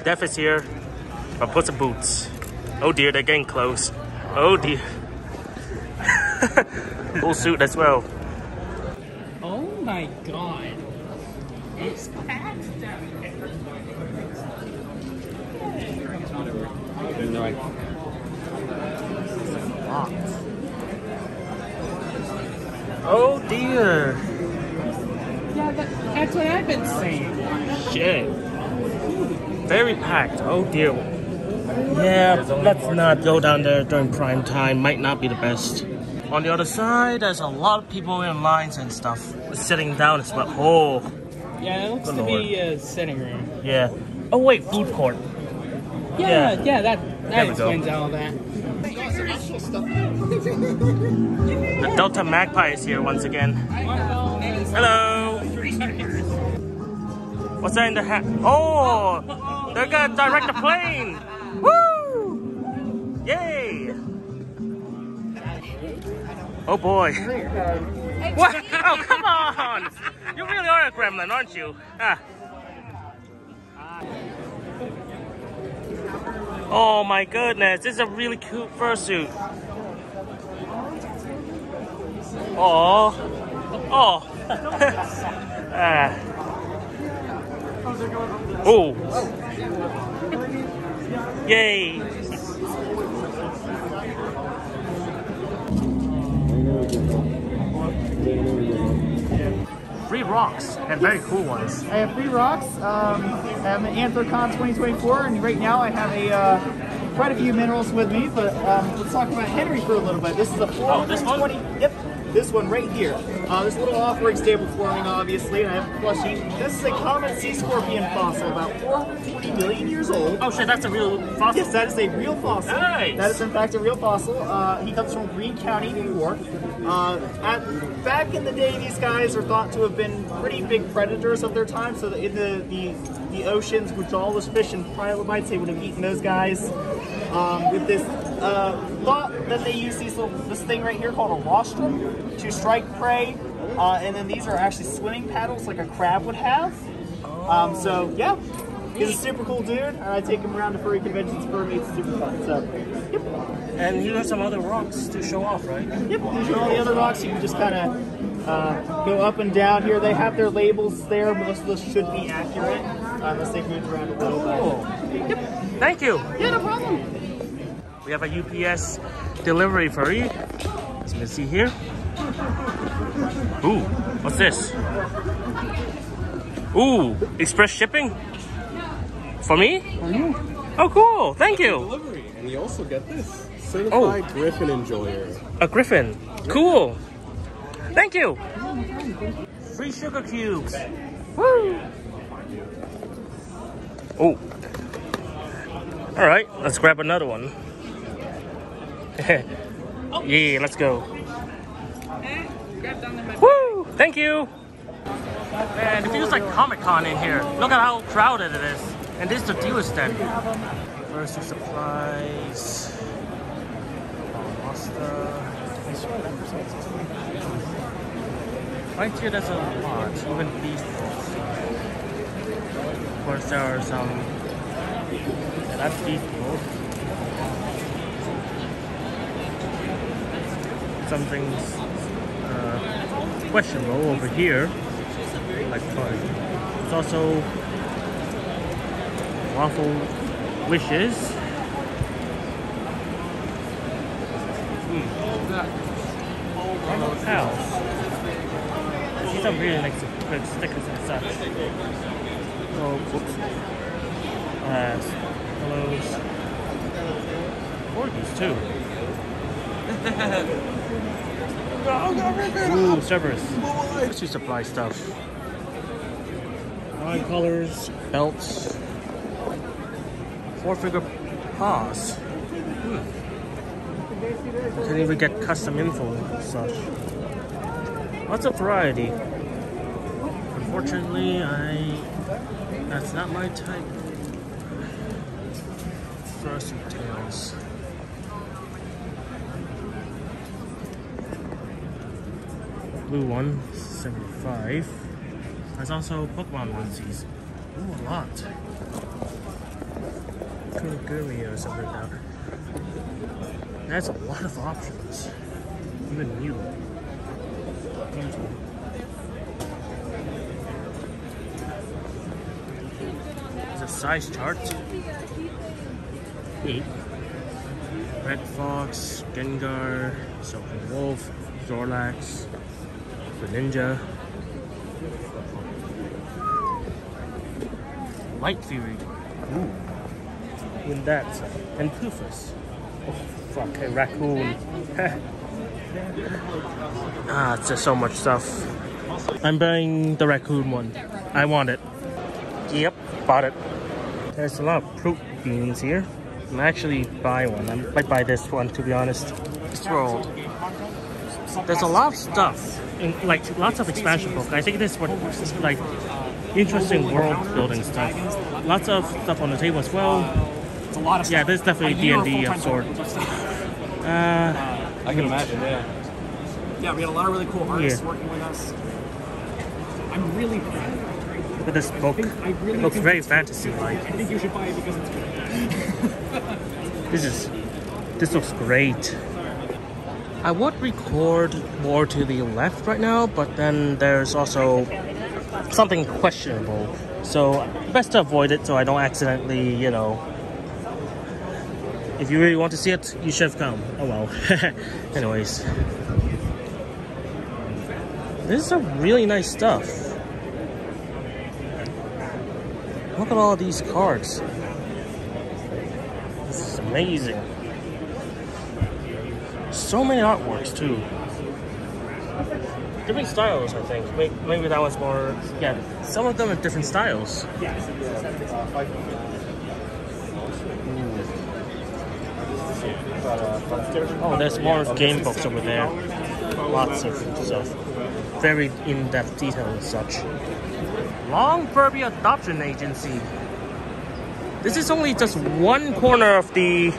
Death is here. But put some boots. Oh dear, they're getting close. Oh dear. Full suit as well. Oh my god. It's packed down here. Oh dear. Yeah, that's what I've been saying. Shit. Very packed. Oh dear. Yeah, let's not go down there during prime time. Might not be the best. On the other side, there's a lot of people in lines and stuff. Sitting down as well. Oh. Yeah, it looks to be a sitting room. Yeah. Oh wait, food court. Yeah, that explains all that. The Delta Magpie is here once again. Hello. What's that in the hat? Oh, they're gonna direct the plane. Woo! Yay! Oh boy. What? Oh, come on! You really are a gremlin, aren't you? Ah. Oh my goodness, this is a really cute fursuit. Oh. Oh. Oh. Yay. Free rocks and very cool ones. I have 3 rocks. I have an Anthrocon 2024, and right now I have quite a few minerals with me. But let's talk about Henry for a little bit. This is a 420. Yep, this one right here. This little off-road stable forming, obviously, and I have a plushie. This is a common sea scorpion fossil, about 420 million years old. Oh shit, that's a real fossil? Yes, that is a real fossil. Nice. That is in fact a real fossil. He comes from Greene County, New York. Back in the day, these guys are thought to have been pretty big predators of their time. So in the oceans, which all was fish and trilobites, they would have eaten those guys. With this thought that they use this thing right here called a rostrum to strike prey, and then these are actually swimming paddles like a crab would have. So yeah, he's a super cool dude, and I take him around to furry conventions for me. It's super fun. So yep. And you have some other rocks to show off, right? Yep, these are all the other rocks. You can just kind of go up and down here. They have their labels there, but this list should be accurate unless they move around a little bit. Yep. Thank you. Yeah, no problem. We have a UPS delivery for you. As you can see here. Ooh, what's this? Ooh, express shipping? For me? For you. Oh, cool. Thank you. Delivery. And you also get this. Certified Griffin Enjoyer. A griffin. Cool. Thank you. Free sugar cubes. Woo. Oh. All right, let's grab another one. Yeah, let's go. Woo! Thank you. Man, it feels like Comic-Con in here. Look at how crowded it is. And this is the dealer stand. First supplies. Right here, there's a lot. Even these books. Of course, there are some. Yeah, that's these books. Something's questionable over here. Like fun. There's also waffle wishes. House. I see some really nice good stickers and such. Oh, books. Pillows. Corgis too. Ooh, servers. Grocery supply stuff. Wine colors, belts, 4-figure paws. You can even get custom info and such. Lots of variety. Unfortunately, that's not my type. Fursuit tails. Blue one, 75. There's also Pokemon onesies. Ooh, a lot. Kurogumi or something like that. That's a lot of options. Even new. There's a size chart. 8. Red Fox, Gengar, Silken Wolf, Zorlax, Greninja, Light Fury. Ooh. Even that. And Poofus. Oh, fuck, a raccoon. It's just so much stuff. I'm buying the raccoon one. I want it. Yep, bought it. There's a lot of fruit beans here. I'm actually buy one. I might buy this one, to be honest. This world. There's a lot of stuff. Like lots of expansion book. I think this is what like interesting world building stuff. Lots of stuff on the table as well. It's a lot of stuff. Yeah, this is definitely D&D of sort. I can imagine, yeah. Yeah, we got a lot of really cool artists working with us. I'm really proud. Look at this book. It looks very fantasy-like. I think you should buy it because it's good. This looks great. I would record more to the left right now, but then there's also something questionable. So best to avoid it so I don't accidentally, you know. If you really want to see it, you should have come. Oh well. Anyways. This is some really nice stuff. Look at all these cards. This is amazing. So many artworks too. Different styles, I think. Maybe that one's more. Yeah, some of them are different styles. Oh, there's more game books over there. Lots of stuff. Very in-depth detail and such. Long Furby Adoption Agency. This is only just one corner of the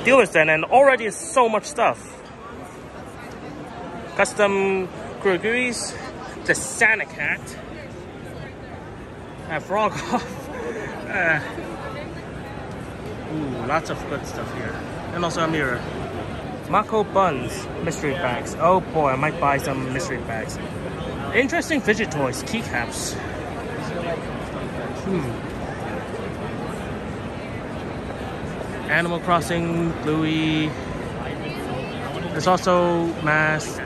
dealer stand, and already is so much stuff. Custom Kuroguis, the Sonic hat, Frog off. Lots of good stuff here, and also a mirror. Mako Buns mystery bags. Oh boy, I might buy some mystery bags. Interesting fidget toys, keycaps. Animal Crossing, Bluey. There's also masks.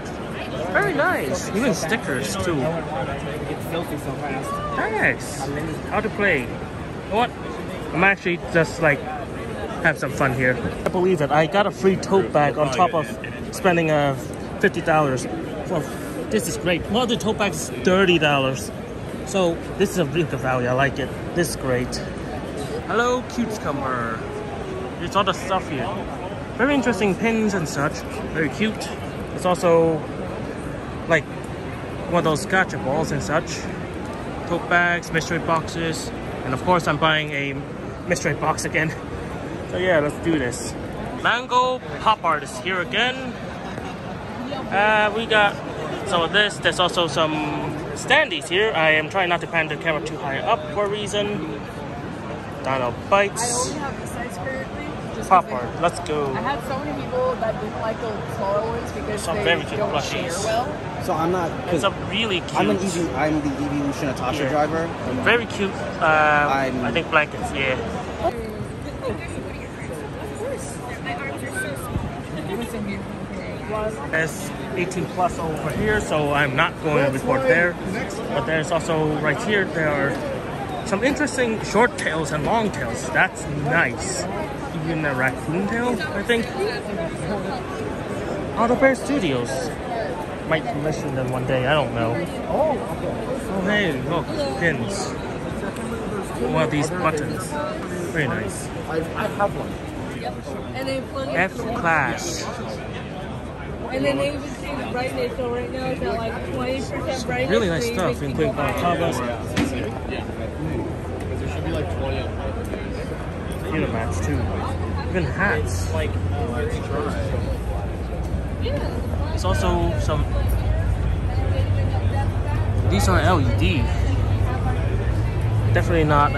Very nice. Even stickers too. It's filthy so fast. Thanks. How to play. You know what? I'm actually just like have some fun here. I believe it. I got a free tote bag on top of spending $50. Well, this is great. One of the tote bags is $30. So this is a really good value. I like it. This is great. Hello, Cucumber. There's all the stuff here. Very interesting pins and such. Very cute. It's also like one of those gacha balls and such. Tote bags, mystery boxes, and of course I'm buying a mystery box again. So yeah, let's do this. Mango Pop Art is here again. We got some of this. There's also some standees here. I am trying not to pan the camera too high up for a reason. Dino Bites. I only have the size currently. Pop Art, let's go. I had so many people that didn't like the smaller ones because Some they very cute don't plushies. share well. So I'm not. It's a really cute. I'm the Evolution Natasha Yeah. driver. Very cute. I think blankets. Yeah. There's 18 plus over here, so I'm not going to record there. But there's also right here. There are some interesting short tails and long tails. That's nice. Even a raccoon tail, I think. Auto Bear Studios. Might commission them one day, I don't know. Oh, hey, look, pins. One of these buttons. Very nice. I have one. And they plug it F-Class. And then they even change the brightness, so right now it's at like 20% brightness. Really nice stuff, including Tabas. There should be like 20 of them. Unimats too. Even hats. Like, let's try. There's also some. These are LED. Definitely not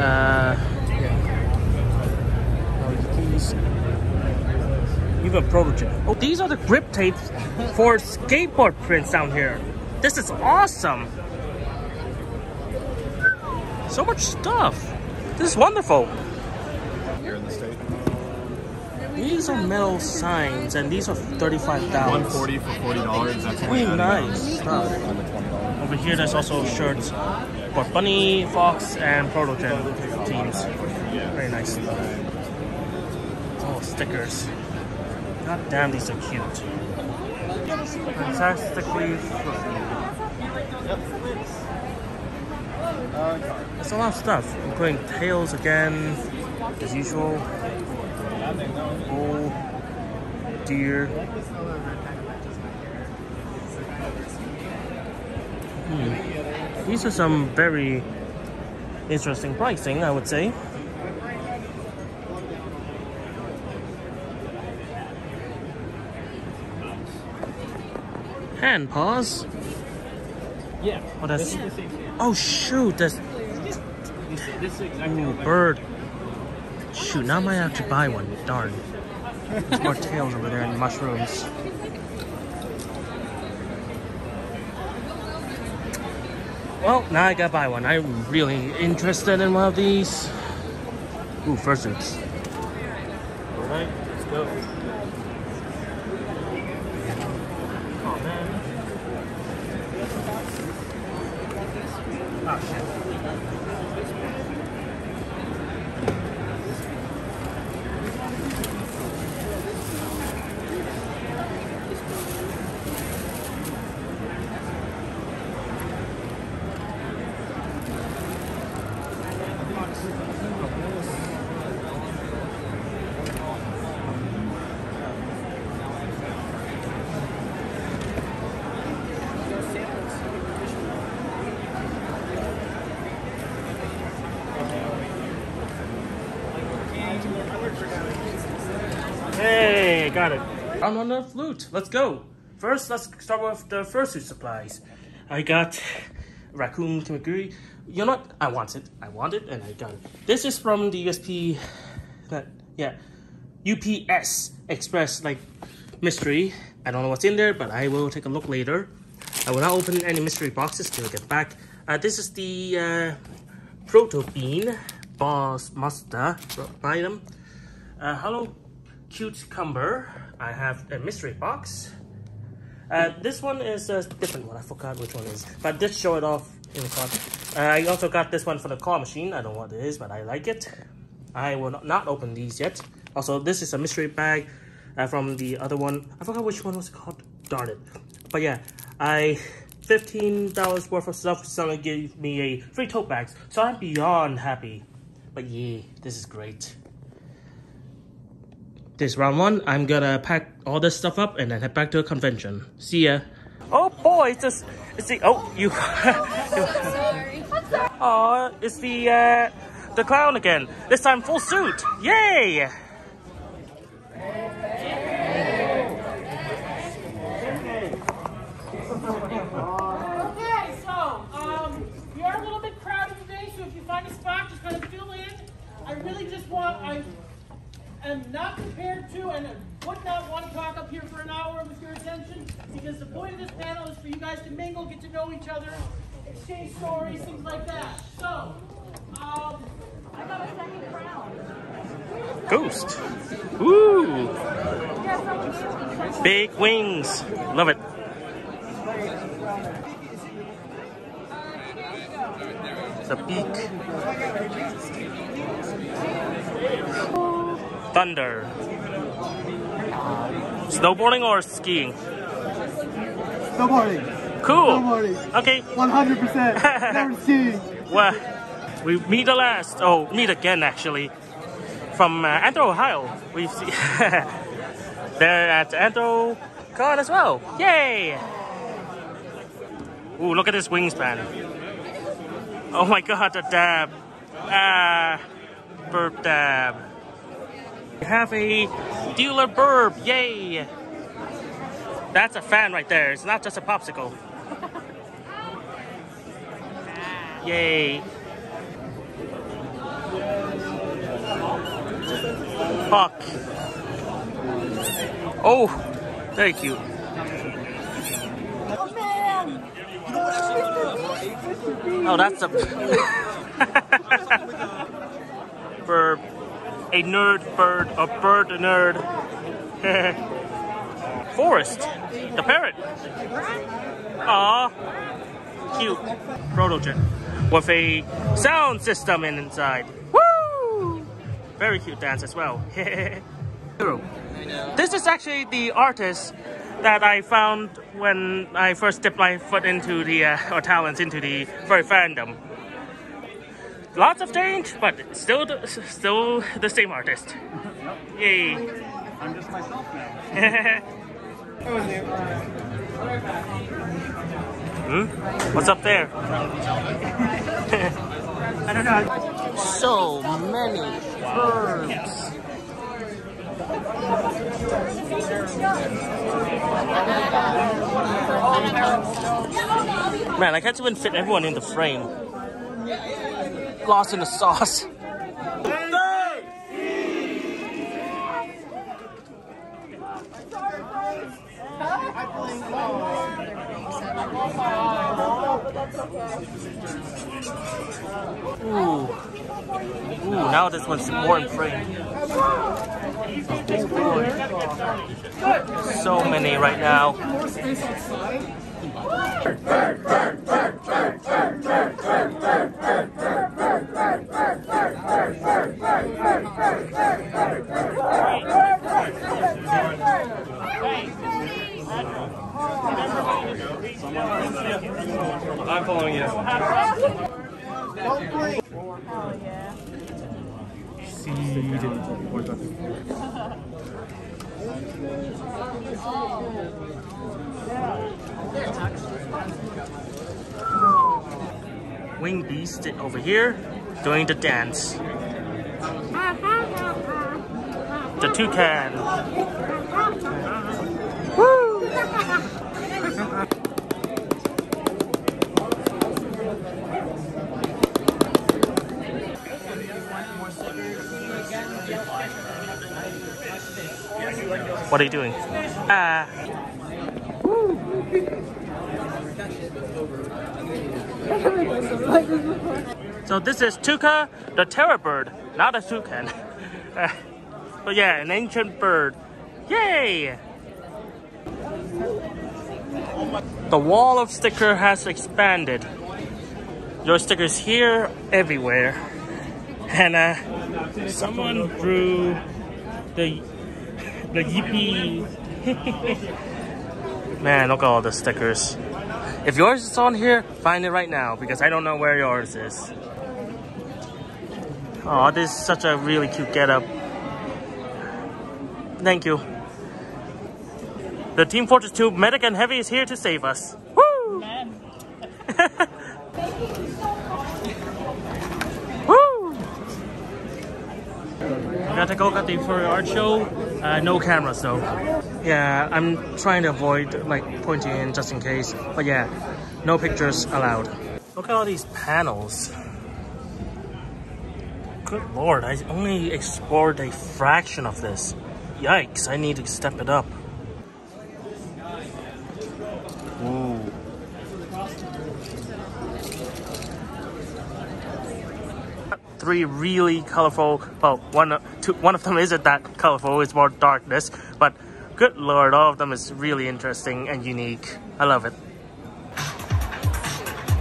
Even prototype. Oh, these are the grip tapes for skateboard prints down here. This is awesome. So much stuff. This is wonderful. Here in the state. These are metal signs, and these are $35. $140 for $40. That's Very nice stuff. Under $20. Over here, there's also shirts for Bunny, Fox, and Protogen teams. Very nice stuff. Oh, stickers. God damn, these are cute. Fantastically fluffy. There's a lot of stuff, including tails again, as usual. Oh, deer. These are some very interesting pricing, I would say. Hand paws. Yeah. Oh, that's. Oh shoot! That's. Ooh, bird. Shoot! Now I might have to buy one. Darn. There's more tails over there and mushrooms. Well, now I gotta buy one. I'm really interested in one of these. Ooh, fursuits. Alright, let's go. Oh man. Oh shit. Hey, got it. I'm on the flute. Let's go. First, let's start with the fursuit supplies. I got raccoon kimaguri. You know what? I want it, and I got it. This is from the UPS Express mystery. I don't know what's in there, but I will take a look later. I will not open any mystery boxes till I get back. This is the Proto Bean Boss Mazda item. Hello, Cucumber. I have a mystery box. This one is a different one. I forgot which one it is, but just show it off in the card. I also got this one for the claw machine. I don't know what it is, but I like it. I will not open these yet. Also, this is a mystery bag from the other one. I forgot which one was called. Darn it. But yeah, $15 worth of stuff. Someone gave me a free tote bag, so I'm beyond happy. But yeah, this is great. This round one, I'm gonna pack all this stuff up and then head back to the convention. See ya. Oh boy, it's the oh you. Sorry. Oh, it's the clown again. This time full suit. Yay! Okay, so we are a little bit crowded today, so if you find a spot, just kind of fill in. I really just want, I am not prepared to and would not want to talk up here for an hour with your attention, because the point of this panel is for you guys to mingle, get to know each other, exchange stories, things like that. So, I got a second crown. Ghost. Woo! Big wings. Love it. The beak. Thunder. Snowboarding or skiing? Snowboarding. Cool. Snowboarding. Okay. 100%. Never skiing. Well, we meet meet again actually. From Anthrocon, Ohio. We've seen they're at Anthrocon as well. Yay! Ooh, look at this wingspan. Oh my god, the dab. Burp dab. We have a dealer burp. Yay! That's a fan right there. It's not just a popsicle. Yay! Puck. Oh, very cute. Oh man! Oh, that's a bird. A nerd bird. A bird nerd. Forest. The parrot. Aww. Cute. Protojet. With a sound system inside. Woo! Very cute dance as well. This is actually the artist that I found when I first dipped my foot into the, or talents into the furry fandom. Lots of change, but still the same artist. Yay. I'm just myself now. What's up there? I don't know. So many birds. Man, I can't even fit everyone in the frame. Lost in the sauce. Ooh. Ooh, now this one's more in frame. So many right now. I'm following you. Wing beast over here doing the dance. The toucan. Woo! What are you doing? So this is Tuca, the terror bird, not a toucan. But yeah, an ancient bird. Yay! The wall of sticker has expanded. Your stickers here, everywhere. And someone drew the yippee. Man, look at all the stickers. If yours is on here, find it right now because I don't know where yours is. Oh, this is such a really cute getup. Thank you. The Team Fortress 2 Medic and Heavy is here to save us. Woo! Woo! I gotta take a look at the furry art show. No cameras though. Yeah, I'm trying to avoid like pointing in just in case. But yeah, no pictures allowed. Look at all these panels. Good lord, I only explored a fraction of this. Yikes, I need to step it up. Ooh. Three really colorful, well, one of them isn't that colorful, it's more darkness, but good lord, all of them is really interesting and unique. I love it.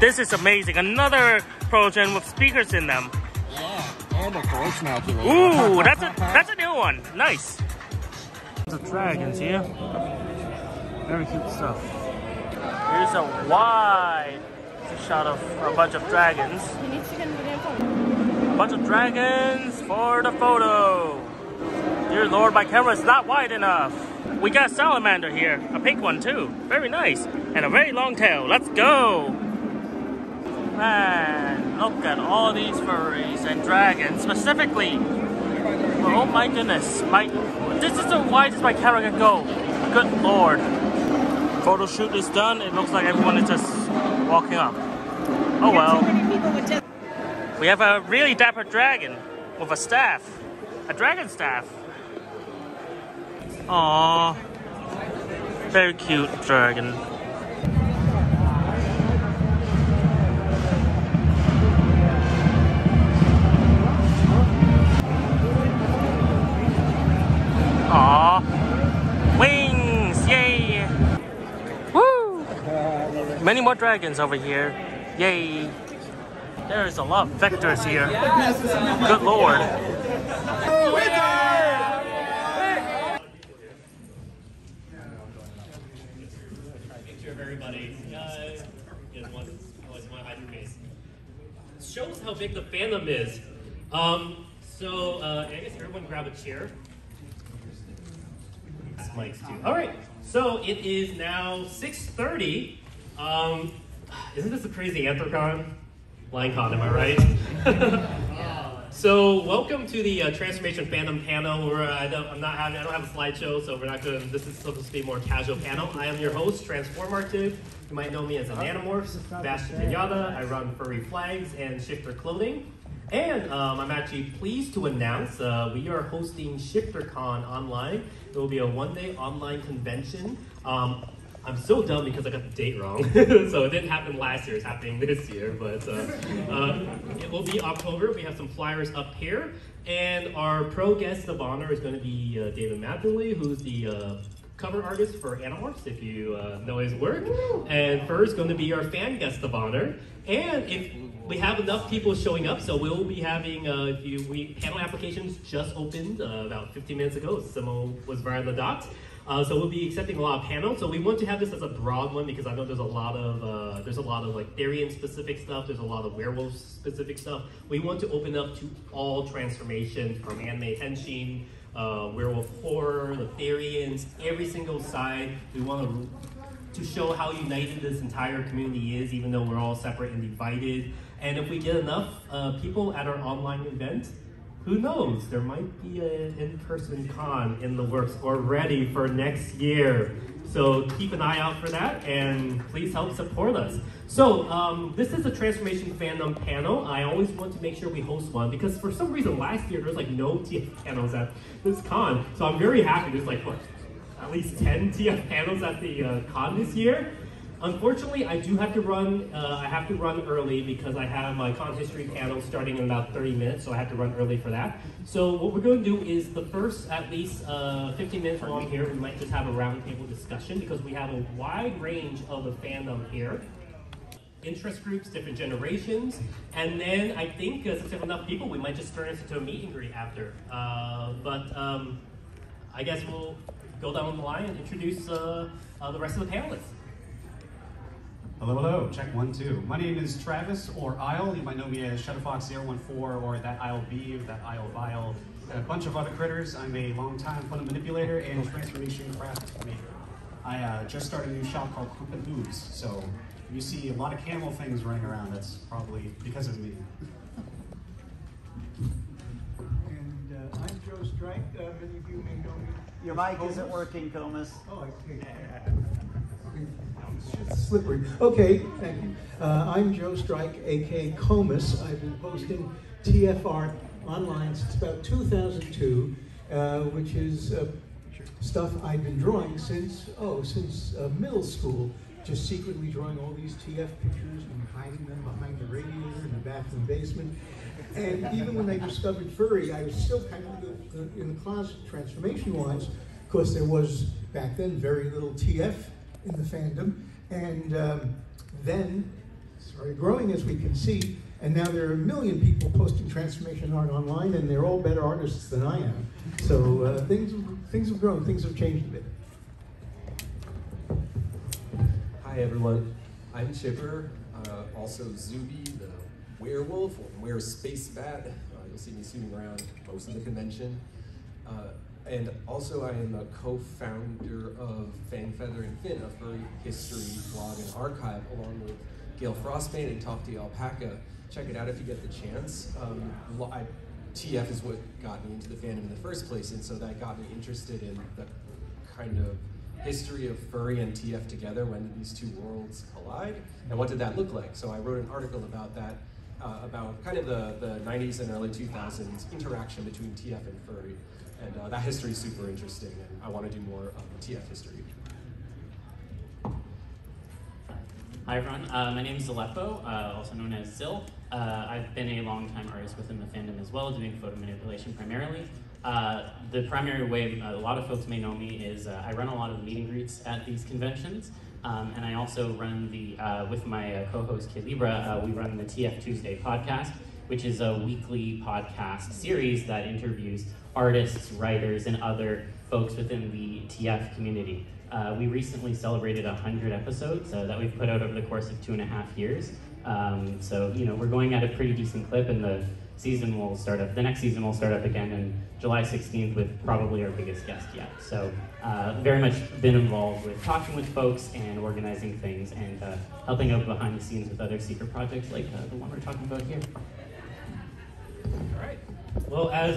This is amazing, another Progen with speakers in them. Yeah, and a voice calculator. Ooh, that's a new one, nice. The dragons here, very cute stuff. Here's a wide shot of a bunch of dragons. Bunch of dragons for the photo. Dear lord, my camera is not wide enough. We got a salamander here, a pink one too. Very nice, and a very long tail. Let's go. Man, look at all these furries and dragons specifically. Oh my goodness, this is the widest my camera can go. Good lord. Photo shoot is done. It looks like everyone is just walking up. Oh well. We have a really dapper dragon with a staff. A dragon staff. Aww. Very cute dragon. Aww. Wings! Yay! Woo! Many more dragons over here. Yay! There's a lot of vectors here. Good lord. Picture of everybody. Always want to hide your face. Shows how big the fandom is. I guess everyone grab a chair. Mics too. All right. So it is now 6:30. Isn't this a crazy Anthrocon? LineCon, am I right? So welcome to the Transformation Fandom panel. Where I don't have a slideshow, so we're not going. This is supposed to be a more casual panel. I am your host, Transformartive. You might know me as a Nanomorph, Sebastian Pinata. I run Furry Flags and Shifter Clothing. And I'm actually pleased to announce we are hosting ShifterCon online. It will be a one-day online convention. I'm so dumb because I got the date wrong. So it didn't happen last year, it's happening this year. But it will be October. We have some flyers up here. And our pro guest of honor is going to be David Matherly, who's the cover artist for Animorphs, if you know his work. And first going to be our fan guest of honor. And if we have enough people showing up, so we'll be having panel applications just opened about 15 minutes ago. Someone was right on the dot. So we'll be accepting a lot of panels. So we want to have this as a broad one because I know there's a lot of like Therian specific stuff. There's a lot of werewolf specific stuff. We want to open up to all transformations from anime henshin, werewolf horror, the Therians, every single side. We want to show how united this entire community is, even though we're all separate and divided. And if we get enough people at our online event, who knows, there might be an in-person con in the works already for next year. So keep an eye out for that, and please help support us. So this is a Transformation Fandom panel. I always want to make sure we host one, because for some reason last year there was like no TF panels at this con. So I'm very happy there's like, what, at least 10 TF panels at the con this year. Unfortunately, I do have to run. I have to run early because I have my con history panel starting in about 30 minutes, so I have to run early for that. So what we're going to do is the first at least 15 minutes long here, we might just have a roundtable discussion because we have a wide range of the fandom here. Interest groups, different generations, and then I think since we have enough people, we might just turn this into a meet and greet after. I guess we'll go down the line and introduce the rest of the panelists. Hello, hello, check 1, 2. My name is Travis, or Isle. You might know me as Shadowfox014, or that Isle B, or that Isle Vile, and a bunch of other critters. I'm a long-time fun manipulator and transformation craft maker. I just started a new shop called Poop and Booze, so if you see a lot of camel things running around, that's probably because of me. And I'm Joe Strike. Many of you may know me. Your mic isn't working, Comus. Oh, I take It's just slippery. Okay, thank you. I'm Joe Strike, aka Comus. I've been posting TFR online since about 2002, which is stuff I've been drawing since middle school. Just secretly drawing all these TF pictures and hiding them behind the radiator in the bathroom basement. And even when I discovered furry, I was still kind of in the closet transformation-wise, because there was back then very little TF in the fandom, and then started growing, as we can see, and now there are a million people posting transformation art online, and they're all better artists than I am. So things have grown, things have changed a bit. Hi everyone, I'm Chipper, also Zuby, the werewolf, or werespace bat. You'll see me swimming around most of the convention. And also I am a co-founder of Fang, Feather, and Fin, a furry history blog and archive, along with Gail Frostbane and Talk to the Alpaca. Check it out if you get the chance. TF is what got me into the fandom in the first place, and so that got me interested in the kind of history of furry and TF together. When did these two worlds collide, and what did that look like? So I wrote an article about that, about kind of the 90s and early 2000s interaction between TF and furry. And that history is super interesting, and I want to do more TF history. Hi everyone, my name is Aleppo, also known as Zill. I've been a long-time artist within the fandom as well, doing photo manipulation primarily. The primary way a lot of folks may know me is I run a lot of meet and greets at these conventions, and I also run with my co-host Calibra, we run the TF Tuesday podcast, which is a weekly podcast series that interviews artists, writers, and other folks within the TF community. We recently celebrated 100 episodes that we've put out over the course of 2.5 years. So, you know, we're going at a pretty decent clip, and the season will start up. The next season will start up again on July 16th with probably our biggest guest yet. So, very much been involved with talking with folks and organizing things and helping out behind the scenes with other secret projects like the one we're talking about here. All right. Well, as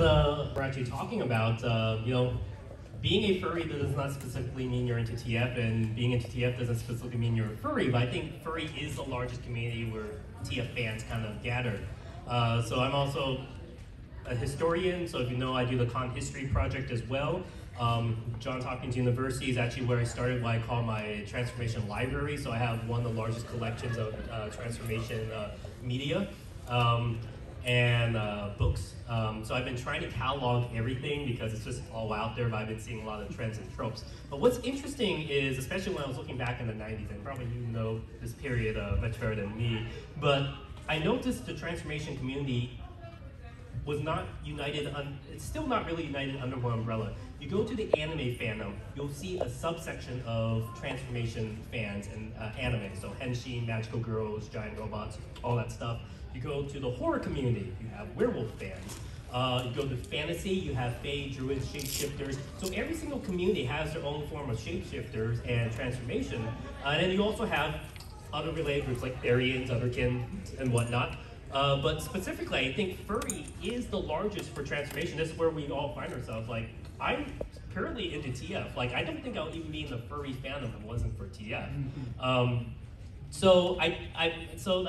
we're actually talking about, you know, being a furry does not specifically mean you're into TF, and being into TF doesn't specifically mean you're a furry, but I think furry is the largest community where TF fans kind of gather. So I'm also a historian, so if you know, I do the Con History Project as well. Johns Hopkins University is actually where I started what I call my transformation library, so I have one of the largest collections of transformation media. And books. So I've been trying to catalog everything because it's just all out there, but I've been seeing a lot of trends and tropes. But what's interesting is, especially when I was looking back in the 90s, and probably you know this period much better than me, but I noticed the transformation community was not united, it's still not really united under one umbrella. You go to the anime fandom, you'll see a subsection of transformation fans and anime, so henshin, magical girls, giant robots, all that stuff. You go to the horror community, you have werewolf fans. You go to fantasy, you have fae, druids, shapeshifters. So every single community has their own form of shapeshifters and transformation. And then you also have other related groups like Aryans, otherkin, and whatnot. But specifically, I think furry is the largest for transformation. This is where we all find ourselves. Like, I'm currently into TF. Like, I don't think I'll even be in the furry fandom if it wasn't for TF. So I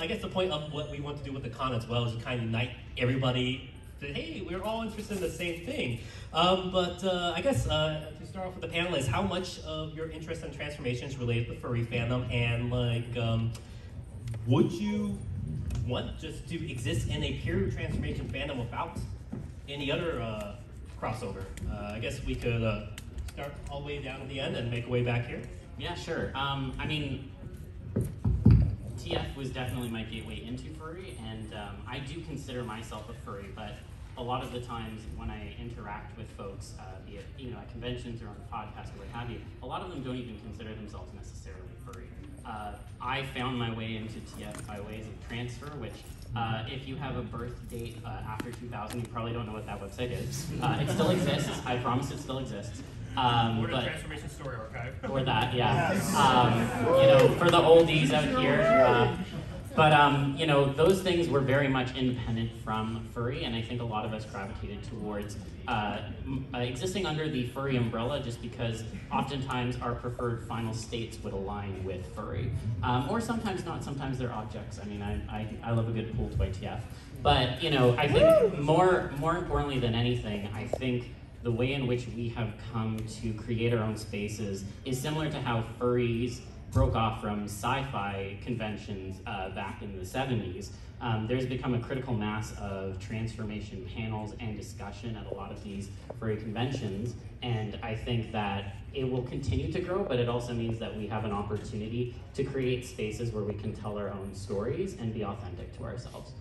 guess the point of what we want to do with the con as well is to kind of unite everybody. That, hey, we're all interested in the same thing. I guess to start off with the panelists, how much of your interest in transformation is related to the furry fandom, and like, would you want just to exist in a pure transformation fandom without any other crossover? I guess we could start all the way down at the end and make our way back here. Yeah, sure. I mean, TF was definitely my gateway into furry, and I do consider myself a furry, but a lot of the times when I interact with folks, be it at conventions or on the podcast or what have you, a lot of them don't even consider themselves necessarily furry. I found my way into TF by ways of transfer, which if you have a birth date after 2000, you probably don't know what that website is. It still exists. I promise it still exists. Or the Transformation Story Archive. Or that, yeah. For the oldies out here. Those things were very much independent from furry, and I think a lot of us gravitated towards existing under the furry umbrella just because oftentimes our preferred final states would align with furry. Or sometimes not, sometimes they're objects. I mean, I love a good pool toy TF. But, I think more importantly than anything, I think the way in which we have come to create our own spaces is similar to how furries broke off from sci-fi conventions back in the 70s. There's become a critical mass of transformation panels and discussion at a lot of these furry conventions, and I think that it will continue to grow, but it also means that we have an opportunity to create spaces where we can tell our own stories and be authentic to ourselves.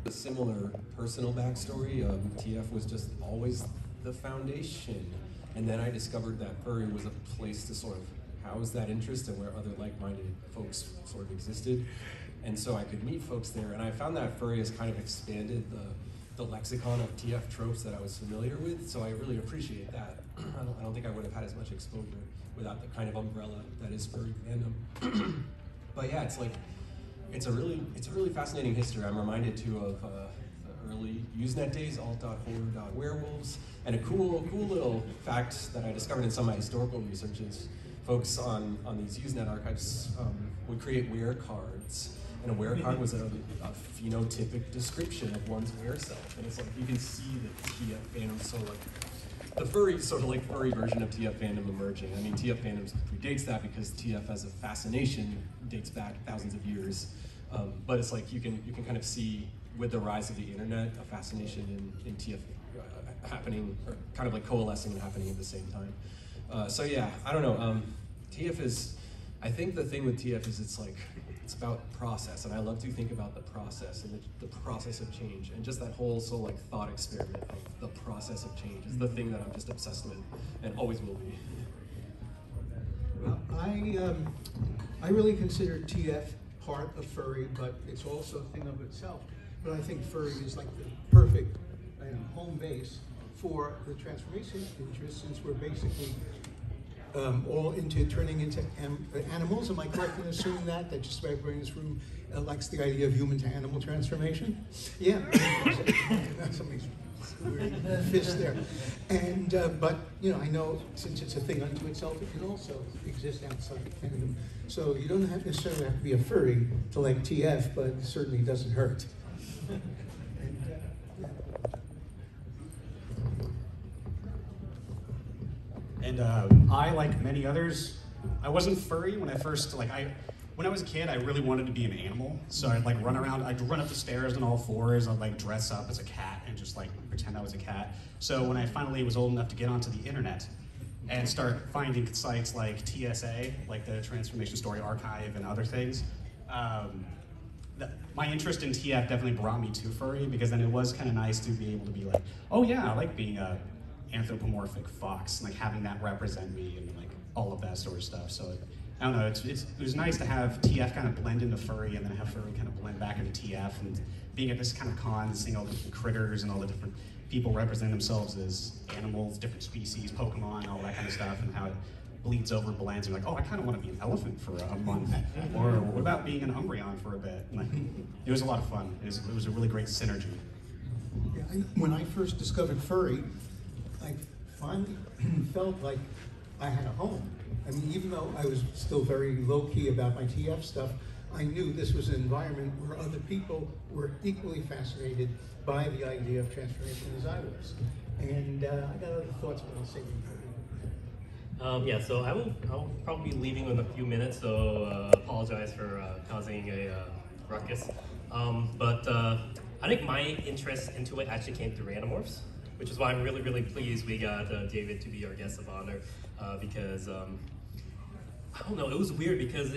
A similar personal backstory. TF was just always the foundation, and then I discovered that furry was a place to sort of house that interest and where other like-minded folks sort of existed, and so I could meet folks there. And I found that furry has kind of expanded the lexicon of TF tropes that I was familiar with. So I really appreciate that. I don't think I would have had as much exposure without the kind of umbrella that is furry fandom. But yeah, it's a really fascinating history. I'm reminded too of the early Usenet days, alt.horror.werewolves, and a cool little fact that I discovered in some of my historical research is folks on these Usenet archives would create were cards, and a were card was a phenotypic description of one's were self, and it's like you can see the TF fandom so like the furry, sort of like furry version of TF fandom emerging. I mean, TF fandom predates that because TF as a fascination dates back thousands of years. But it's like you can kind of see with the rise of the internet, a fascination in TF happening, or kind of like coalescing and happening at the same time. So yeah, I don't know. TF is, I think the thing with TF is it's about process, and I love to think about the process and the process of change, and just that whole sort of like thought experiment of the process of change is the thing that I'm just obsessed with, and always will be. Well, I really consider TF part of furry, but it's also a thing of itself. But I think furry is like the perfect home base for the transformation interest, since we're basically all into turning into animals. Am I correct in assuming that just about everybody in this room likes the idea of human to animal transformation? Yeah, somebody's fist there. And but I know since it's a thing unto itself, it can also exist outside the kingdom. So you don't necessarily have to be a furry to like TF, but it certainly doesn't hurt. And I, like many others, I wasn't furry when I first, when I was a kid, I really wanted to be an animal. So I'd run around, I'd run up the stairs on all fours, I'd dress up as a cat and just pretend I was a cat. So when I finally was old enough to get onto the internet and start finding sites like TSA, like the Transformation Story Archive and other things, my interest in TF definitely brought me to furry, because then it was kind of nice to be able to be like, oh yeah, I like being a anthropomorphic fox, and having that represent me and all of that sort of stuff. So I don't know, it was nice to have TF kind of blend into furry, and then have furry kind of blend back into TF, and being at this kind of con, seeing all the different critters and all the different people represent themselves as animals, different species, Pokemon, all that kind of stuff, and how it bleeds over, blends, and oh, I kind of want to be an elephant for a month, or what about being an Umbreon for a bit? It was a lot of fun. It was a really great synergy. Yeah, when I first discovered furry, I finally felt like I had a home. I mean, even though I was still very low-key about my TF stuff, I knew this was an environment where other people were equally fascinated by the idea of transformation as I was. And I got other thoughts, but I'll save them for you. Yeah, so I'll probably be leaving in a few minutes, so apologize for causing a ruckus. But I think my interest into it actually came through Animorphs, which is why I'm really, really pleased we got David to be our guest of honor, because, I don't know, it was weird because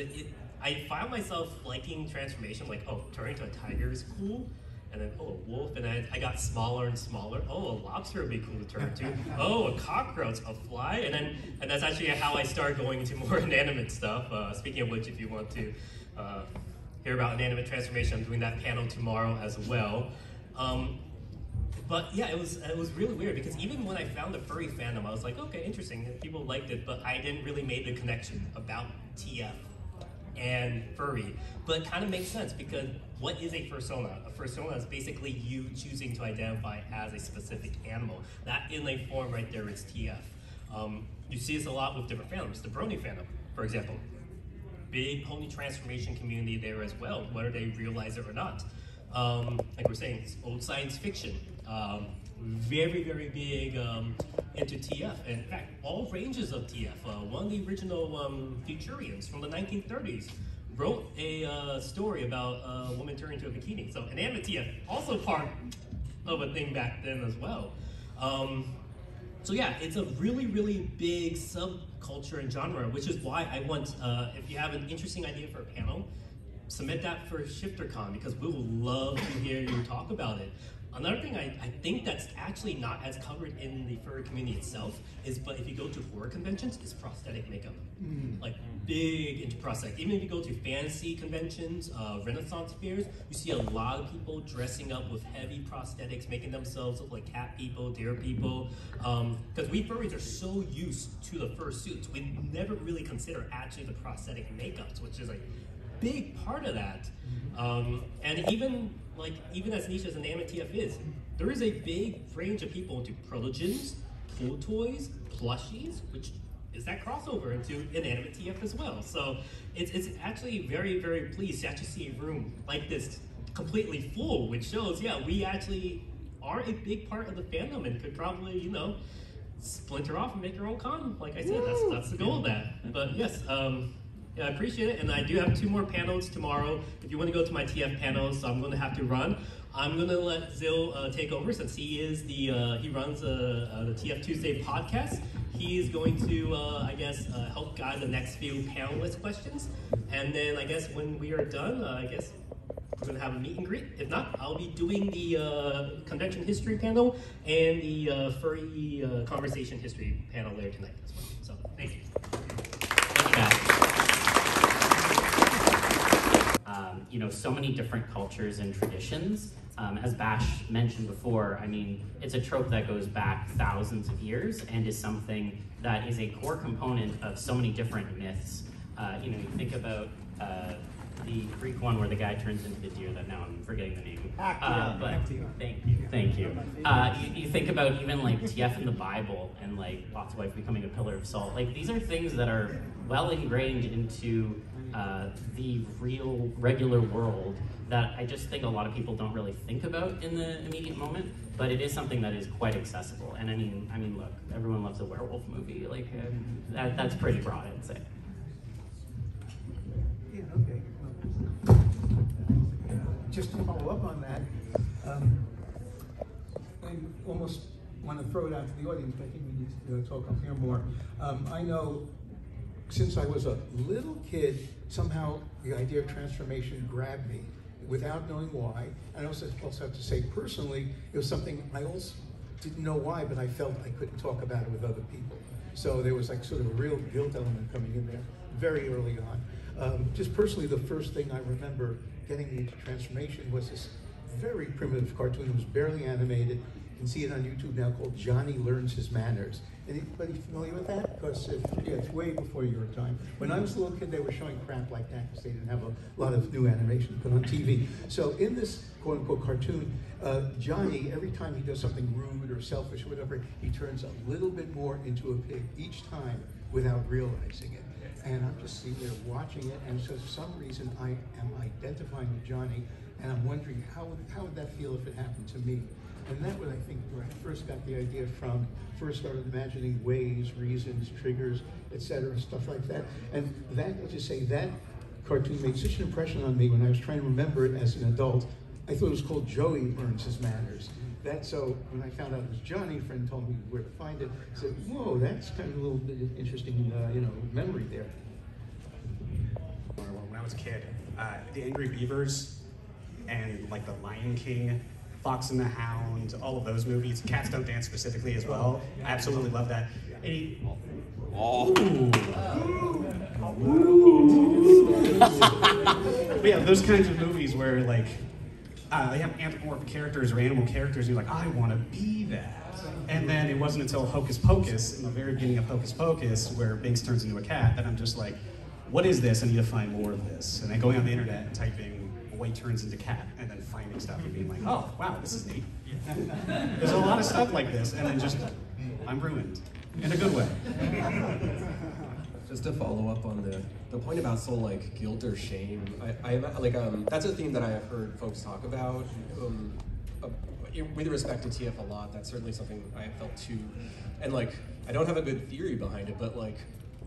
I found myself liking transformation, turning to a tiger is cool, and then, a wolf, and I got smaller and smaller. A lobster would be cool to turn to. A cockroach, a fly, and that's actually how I started going into more inanimate stuff. Speaking of which, if you want to hear about inanimate transformation, I'm doing that panel tomorrow as well. But yeah, it was really weird, because even when I found the furry fandom, I was like, okay, interesting, people liked it, but I didn't really make the connection about TF and furry. But it kind of makes sense, because what is a fursona? A fursona is basically you choosing to identify as a specific animal. That inlay form right there is TF. You see this a lot with different fandoms. The Brony fandom, for example. Big pony transformation community there as well, whether they realize it or not. Like we're saying, it's old science fiction. Very, very big into TF. And in fact, all ranges of TF. One of the original Futurians from the 1930s wrote a story about a woman turning into a bikini. So inanimate TF, also part of a thing back then as well. So yeah, it's a really, really big subculture and genre, which is why I want, if you have an interesting idea for a panel, submit that for ShifterCon, because we will love to hear you talk about it. Another thing I think that's actually not as covered in the furry community itself is, but if you go to horror conventions, it's prosthetic makeup. Big into prosthetic. Even if you go to fantasy conventions, Renaissance fairs, you see a lot of people dressing up with heavy prosthetics, making themselves look like cat people, deer people. Because we furries are so used to the fur suits, we never really consider actually the prosthetic makeups, which is a big part of that. And even as niche as inanimate TF is, there is a big range of people into protogens, pool toys, plushies, which is that crossover into inanimate TF as well. So it's actually very, very pleased to actually see a room like this completely full, which shows, yeah, we actually are a big part of the fandom and could probably, splinter off and make your own con. Like I said, that's the goal of that. But yes, yeah, I appreciate it. And I do have 2 more panels tomorrow. If you want to go to my TF panels, I'm going to have to run. I'm going to let Zil take over since he is he runs the TF Tuesday podcast. He's going to, I guess, help guide the next few panelist questions. And then I guess when we are done, I guess we're going to have a meet and greet. If not, I'll be doing the convention history panel and the furry conversation history panel later tonight as well. So, thank you. You know, so many different cultures and traditions. As Bash mentioned before, I mean, it's a trope that goes back thousands of years and is something that is a core component of so many different myths. You know, you think about the Greek one where the guy turns into the deer that now I'm forgetting the name. But thank you. You think about even like TF in the Bible and like Lot's wife becoming a pillar of salt. Like these are things that are well ingrained into the real, regular world that I just think a lot of people don't really think about in the immediate moment, but it is something that is quite accessible. And I mean, look, everyone loves a werewolf movie. Like that's pretty broad, I'd say. Yeah, okay. Just to follow up on that, I almost want to throw it out to the audience, but I think we need to talk up here more. I know since I was a little kid, somehow the idea of transformation grabbed me without knowing why. And I also have to say personally, it was something I also didn't know why, but I felt I couldn't talk about it with other people. So there was like sort of a real guilt element coming in there very early on. Just personally, the first thing I remember getting me into transformation was this very primitive cartoon that was barely animated. You can see it on YouTube now, called Johnny Learns His Manners. Anybody familiar with that? Because yeah, it's way before your time. When I was a little kid, they were showing crap like that because they didn't have a lot of new animation put on TV. So in this quote-unquote cartoon, Johnny, every time he does something rude or selfish or whatever, he turns a little bit more into a pig each time without realizing it. And I'm just sitting there watching it, and so for some reason I am identifying with Johnny, and I'm wondering how would that feel if it happened to me? And that was, I think, where I first got the idea from. First started imagining ways, reasons, triggers, etc., stuff like that. And that, let's just say, that cartoon made such an impression on me when I was trying to remember it as an adult. I thought it was called Joey Learns His Manners. So when I found out it was Johnny, a friend told me where to find it. I said, whoa, that's kind of a little bit interesting, memory there. When I was a kid, the Angry Beavers and like the Lion King, Fox and the Hound, all of those movies. Cats Don't Dance specifically as well. I absolutely love that. But yeah, those kinds of movies where like they have anthropomorphic characters or animal characters, and you're like, I want to be that. And then it wasn't until Hocus Pocus, in the very beginning of Hocus Pocus, where Binks turns into a cat, that I'm just like, what is this? I need to find more of this. And then going on the internet and typing boy turns into cat, and then finding stuff and being like, oh, wow, this is neat. There's a lot of stuff like this, and then just, I'm ruined. In a good way. Just to follow up on the point about soul, like guilt or shame, I that's a theme that I have heard folks talk about with respect to TF a lot. That's certainly something I have felt too, and like I don't have a good theory behind it, but like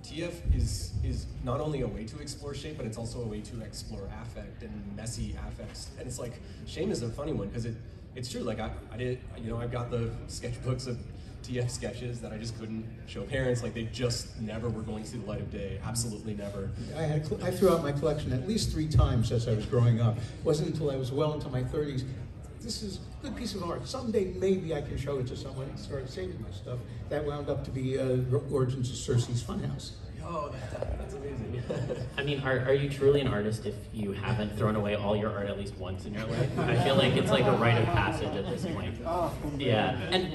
TF is not only a way to explore shame, but it's also a way to explore affect and messy affects. And it's like shame is a funny one because it's true. Like I did, I've got the sketchbooks of TF sketches that I just couldn't show parents. Like they just never were going to see the light of day. Absolutely never. I threw out my collection at least 3 times as I was growing up. It wasn't until I was well into my 30s. This is a good piece of art. Someday maybe I can show it to someone and start saving my stuff. That wound up to be Origins of Circe's Funhouse. Oh, that's amazing. I mean, are you truly an artist if you haven't thrown away all your art at least once in your life? I feel like it's like a rite of passage at this point. Yeah, and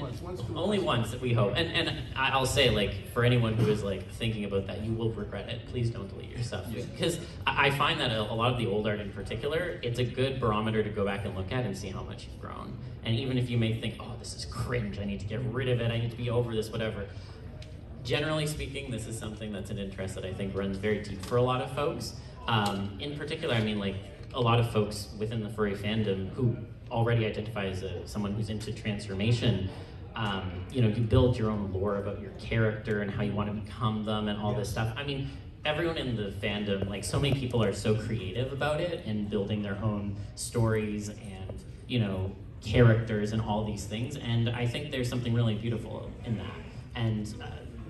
only once, we hope. And I'll say, like, for anyone who is like thinking about that, you will regret it. Please don't delete your stuff. Because I find that a lot of the old art in particular, it's a good barometer to go back and look at and see how much you've grown. And even if you may think, oh, this is cringe, I need to get rid of it, I need to be over this, whatever. Generally speaking, this is something that's an interest that I think runs very deep for a lot of folks. In particular, I mean, like, a lot of folks within the furry fandom who already identify as someone who's into transformation, you know, you build your own lore about your character and how you want to become them and all this stuff. I mean, everyone in the fandom, like so many people are so creative about it and building their own stories and, you know, characters and all these things. And I think there's something really beautiful in that. And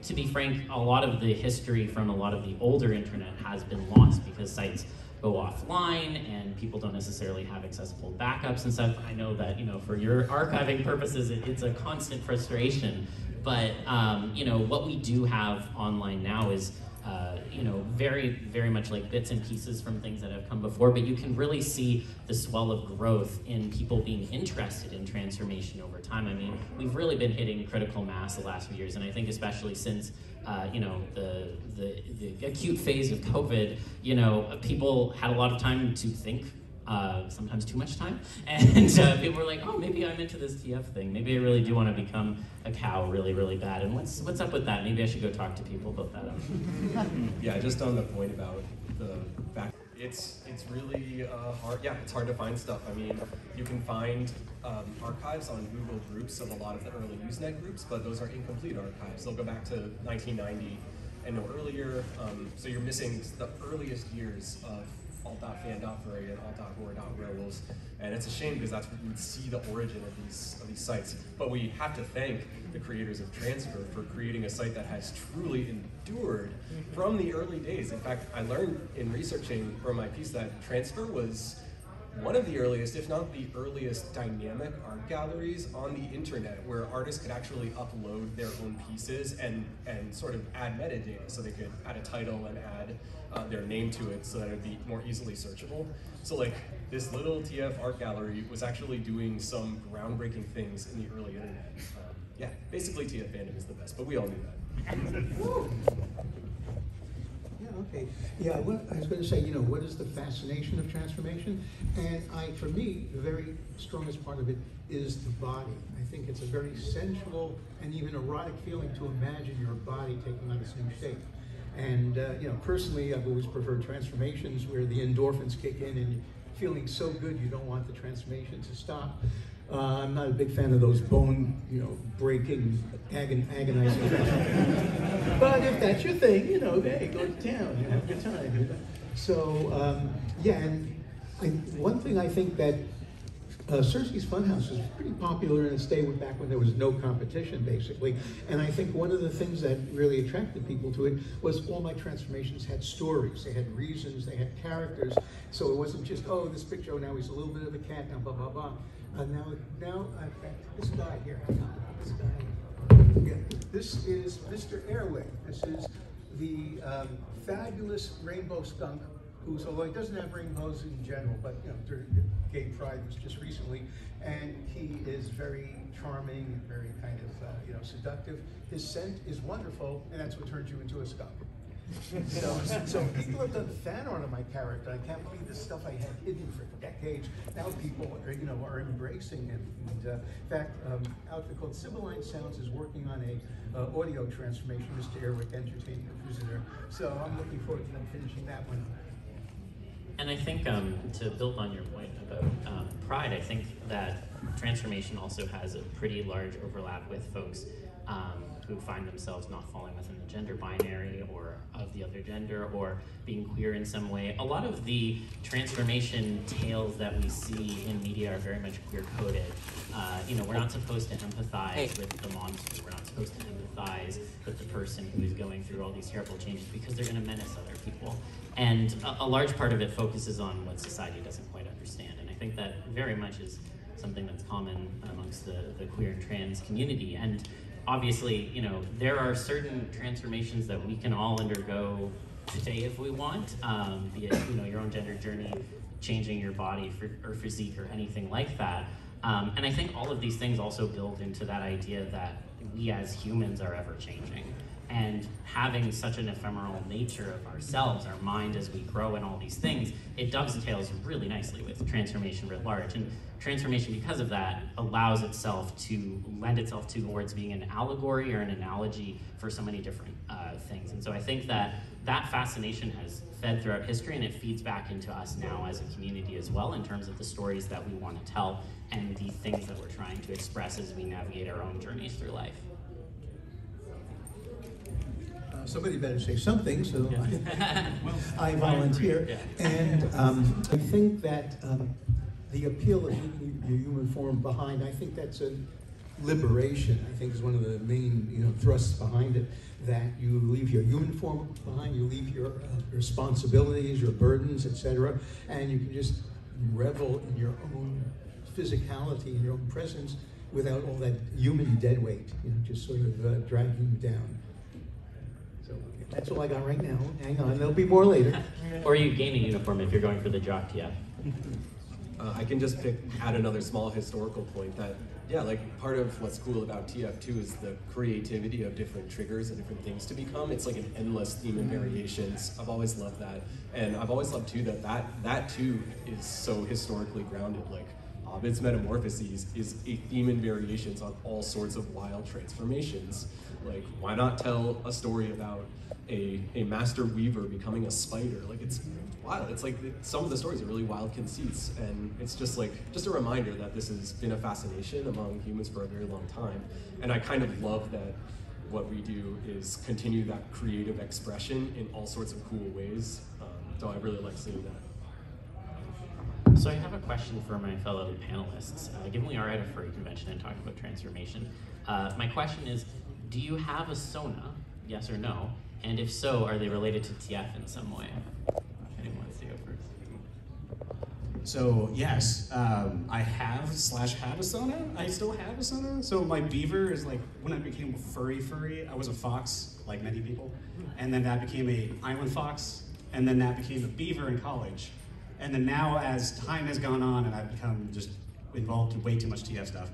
to be frank, a lot of the history from a lot of the older internet has been lost because sites go offline and people don't necessarily have accessible backups and stuff. I know that, you know, for your archiving purposes, it's a constant frustration. But, you know, what we do have online now is, you know, very, very much like bits and pieces from things that have come before, but you can really see the swell of growth in people being interested in transformation over time. I mean, we've really been hitting critical mass the last few years, and I think especially since, you know, the acute phase of COVID, you know, people had a lot of time to think, sometimes too much time, and people were like, oh, maybe I'm into this TF thing. Maybe I really do want to become a cow really, really bad, and what's up with that? Maybe I should go talk to people about that. Yeah, just on the point about the fact, it's really hard. Yeah, it's hard to find stuff. I mean, you can find archives on Google Groups of a lot of the early Usenet groups, but those are incomplete archives. They'll go back to 1990 and no earlier, so you're missing the earliest years of alt.fan.furry and alt.horror.werewolves, and it's a shame because that's where you would see the origin of these sites. But we have to thank the creators of Transfer for creating a site that has truly endured from the early days. In fact, I learned in researching for my piece that Transfer was one of the earliest, if not the earliest, dynamic art galleries on the internet where artists could actually upload their own pieces and sort of add metadata, so they could add a title and add their name to it so that it would be more easily searchable. So like this little TF art gallery was actually doing some groundbreaking things in the early internet. Yeah, basically TF fandom is the best, but we all knew that. Okay. Yeah, what I was going to say, you know, what is the fascination of transformation? And for me, the very strongest part of it is the body. I think it's a very sensual and even erotic feeling to imagine your body taking on this new shape. And, you know, personally, I've always preferred transformations where the endorphins kick in and you're feeling so good you don't want the transformation to stop. I'm not a big fan of those bone, you know, breaking, agonizing transformations. But if that's your thing, you know, hey, go to town, you have a good time. You know? So, yeah, and one thing I think that Cersei's Funhouse was pretty popular in its day back when there was no competition, basically. And I think one of the things that really attracted people to it was all my transformations had stories. They had reasons, they had characters. So it wasn't just, oh, this picture, oh, now he's a little bit of a cat, now blah, blah, blah. Now, this guy here, this guy. Yeah, this is Mr. Airway. This is the fabulous rainbow skunk who's, although he doesn't have rainbows in general, but you know, Gay Pride was just recently, and he is very charming and very kind of you know, seductive. His scent is wonderful, and that's what turns you into a skunk. So people have done fan art of my character. I can't believe the stuff I had hidden for decades. Now people are, you know, are embracing him. And in fact, outfit called Sibylline Sounds is working on a audio transformation, Mr. Airwick Entertainment Visitor. So I'm looking forward to them finishing that one. And I think to build on your point about Pride, I think that transformation also has a pretty large overlap with folks who find themselves not falling within the gender binary or of the other gender or being queer in some way. A lot of the transformation tales that we see in media are very much queer coded. You know, we're not supposed to empathize with the monster. We're not supposed to empathize with the person who is going through all these terrible changes because they're going to menace other people. And a large part of it focuses on what society doesn't quite understand. And I think that very much is something that's common amongst the queer and trans community. And obviously, you know, there are certain transformations that we can all undergo today if we want, be it, you know, your own gender journey, changing your body or physique or anything like that. And I think all of these things also build into that idea that we as humans are ever changing. And having such an ephemeral nature of ourselves, our mind as we grow and all these things, it dovetails really nicely with transformation writ large. And transformation, because of that, allows itself to lend itself towards being an allegory or an analogy for so many different things. And so I think that that fascination has fed throughout history, and it feeds back into us now as a community as well, in terms of the stories that we want to tell and the things that we're trying to express as we navigate our own journeys through life. Somebody better say something, so I volunteer. And I think that the appeal of leaving your human form behind, I think that's a liberation. I think is one of the main thrusts behind it, that you leave your human form behind, you leave your responsibilities, your burdens, etc., and you can just revel in your own physicality, in your own presence, without all that human dead weight, just sort of dragging you down. So that's all I got right now. Hang on, there'll be more later. Or you gain a uniform if you're going for the jock TF. I can just add another small historical point that, yeah, like part of what's cool about TF2 is the creativity of different triggers and different things to become. It's like an endless theme and variations. I've always loved that. And I've always loved too that too is so historically grounded. Like Ovid's Metamorphoses is a theme and variations on all sorts of wild transformations. Like, why not tell a story about a master weaver becoming a spider? Like, it's wild. It's like some of the stories are really wild conceits, and it's just a reminder that this has been a fascination among humans for a very long time. And I kind of love that what we do is continue that creative expression in all sorts of cool ways. So I really like seeing that. So I have a question for my fellow panelists. Given we are at a furry convention and talking about transformation, my question is, do you have a Sona, yes or no? And if so, are they related to TF in some way? Anyone wants to go first? So yes, I have had a Sona. I still have a Sona. So my beaver is like, when I became a furry, I was a fox, like many people. And then that became a island fox. And then that became a beaver in college. And then now, as time has gone on and I've become just involved in way too much TF stuff.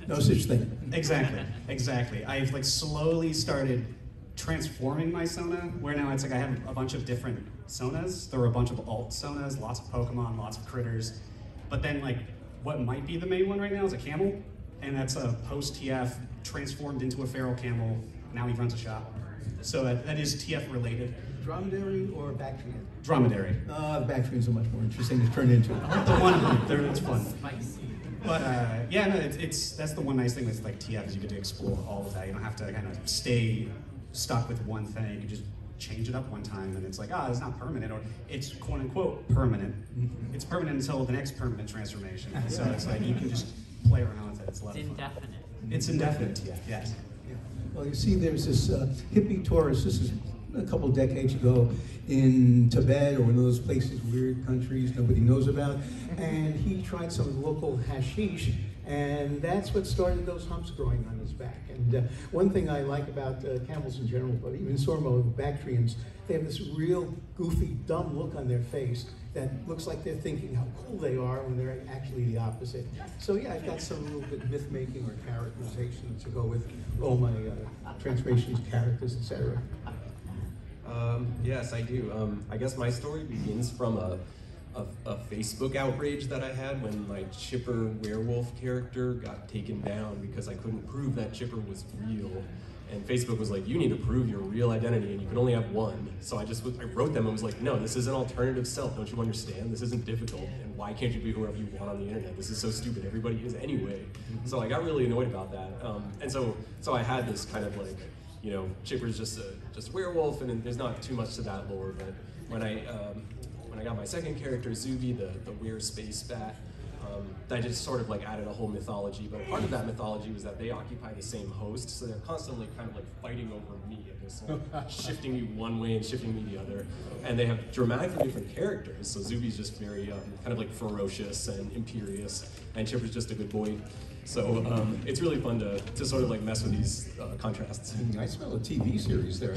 No such thing. Exactly. I've like slowly started transforming my Sona, where now it's like I have a bunch of different Sonas. There were a bunch of alt Sonas, lots of Pokemon, lots of critters. But then like what might be the main one right now is a camel. And that's a post-TF transformed into a feral camel. Now he runs a shop. So that is TF related. Dromedary or Bactrian? Dromedary. The Bactrians are much more interesting to turn into. I like the one there, it's fun. But yeah, no, that's the one nice thing with like TF is you get to explore all of that. You don't have to kind of stay stuck with one thing. You can just change it up one time and it's like, it's not permanent, or it's quote unquote permanent. It's permanent until the next permanent transformation. So it's like you can just play around with it. It's a lot of fun. Indefinite. It's indefinite, yes. Yeah. Well, you see, there's this hippie tourist. This is a couple decades ago in Tibet, or one of those places, weird countries nobody knows about, and he tried some local hashish, and that's what started those humps growing on his back. And one thing I like about camels in general, but even Sormo, Bactrians, they have this real goofy, dumb look on their face that looks like they're thinking how cool they are when they're actually the opposite. So yeah, I've got some little bit myth-making or characterization to go with all my transformations, characters, etc. Yes, I do. I guess my story begins from a Facebook outrage that I had when my Chipper werewolf character got taken down because I couldn't prove that Chipper was real. And Facebook was like, you need to prove your real identity and you can only have one. So I wrote them and was like, no, this is an alternative self, don't you understand? This isn't difficult, and why can't you be whoever you want on the internet? This is so stupid, everybody is anyway. So I got really annoyed about that. And so I had this kind of like, Chipper's just a werewolf, and there's not too much to that lore. But when I got my second character, Zuby, the weird space bat, that just sort of like added a whole mythology. But part of that mythology was that they occupy the same host, so they're constantly kind of like fighting over me, and just like shifting me one way and shifting me the other. And they have dramatically different characters. So Zuby's just very kind of like ferocious and imperious, and Chipper's just a good boy. So it's really fun to sort of like mess with these contrasts. I smell a TV series there.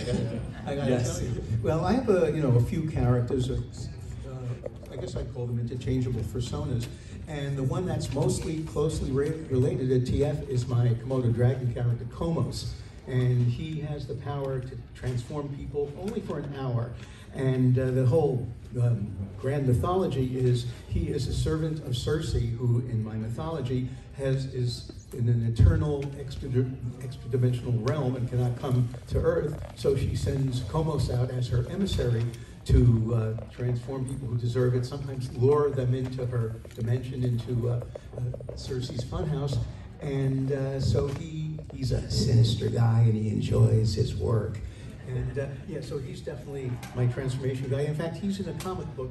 I gotta Yes. tell you. Well, I have a few characters. I guess I'd call them interchangeable personas. And the one that's mostly closely related to TF is my Komodo dragon character, Komos. and he has the power to transform people only for an hour. And the whole grand mythology is he is a servant of Circe, who in my mythology is in an eternal extra-dimensional realm and cannot come to Earth. So she sends Komos out as her emissary to transform people who deserve it, sometimes lure them into her dimension, into Circe's funhouse. And so he's a sinister guy, and he enjoys his work. And yeah, so he's definitely my transformation guy. In fact, he's in a comic book.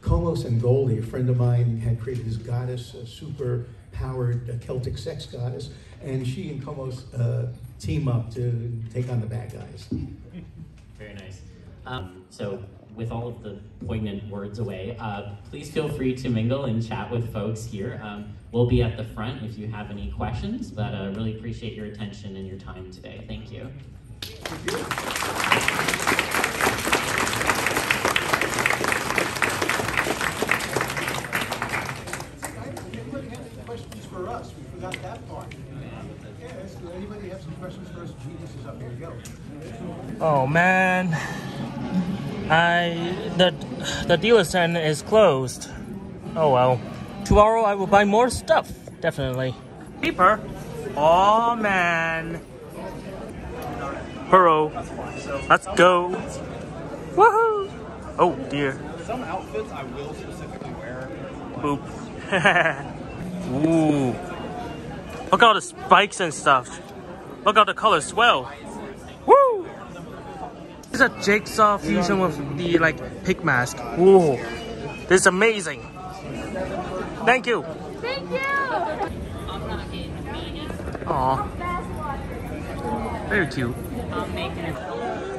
Komos and Goldie, a friend of mine, had created this goddess, a super-powered Celtic sex goddess, and she and Komos team up to take on the bad guys. Very nice. So with all of the poignant words away, please feel free to mingle and chat with folks here. We'll be at the front if you have any questions, but really appreciate your attention and your time today. Thank you. Thank you. Anybody have any questions for us? We forgot that part. Yes, do anybody have some questions for us? Genius is up here. Go. Oh man, the dealer center is closed. Oh well. Tomorrow I will buy more stuff, definitely. Cheaper. Oh man. Burrow. Let's go. Woohoo! Oh dear. Some outfits I will specifically wear. Boop. Ooh. Look at all the spikes and stuff. Look at the colors swell. Woo! This is a jigsaw fusion with the pig mask. Ooh. This is amazing. Thank you. Thank you. Aw. Very cute.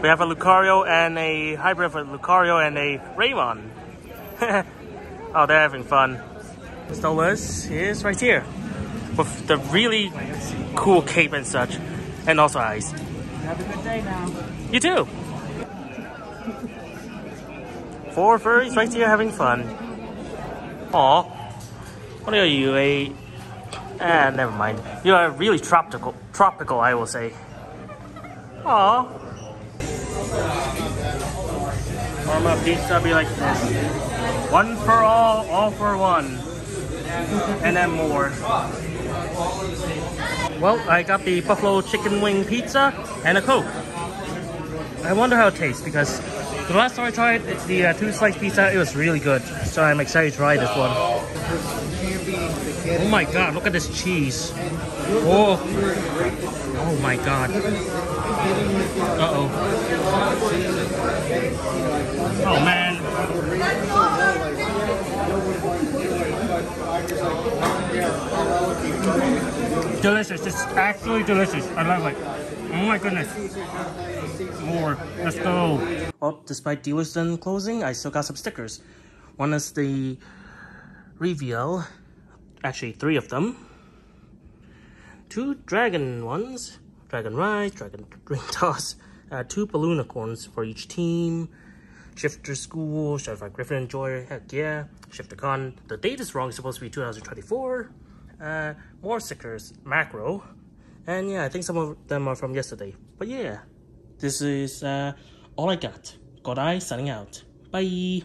We have a Lucario and a hybrid of a Lucario and a Raymond. Oh, they're having fun. Stolas is right here with the really cool cape and such, and also eyes. Have a good day now. You too. 4 furries right here having fun. Aw. What are you, never mind. You are really tropical, I will say. Aw. Parma pizza be like this. One for all for one. And then more. Well, I got the buffalo chicken wing pizza and a Coke. I wonder how it tastes, because the last time I tried the 2-slice pizza, it was really good. So I'm excited to try this one. Oh my god, look at this cheese. Oh, oh my god. Uh-oh. Oh man. Delicious, it's actually delicious. I love it. Oh my goodness. More, let's go. Well, despite Dealerson closing, I still got some stickers. One is the reveal, actually 3 of them. 2 dragon ones, Dragon Rise, Dragon Ring Toss, 2 Balloonicorns for each team. Shifter School, Certified Griffin Enjoyer, heck yeah. Shiftercon, the date is wrong, it's supposed to be 2024. More stickers, macro. And yeah, I think some of them are from yesterday. But yeah, this is all I got. Godai signing out. Bye!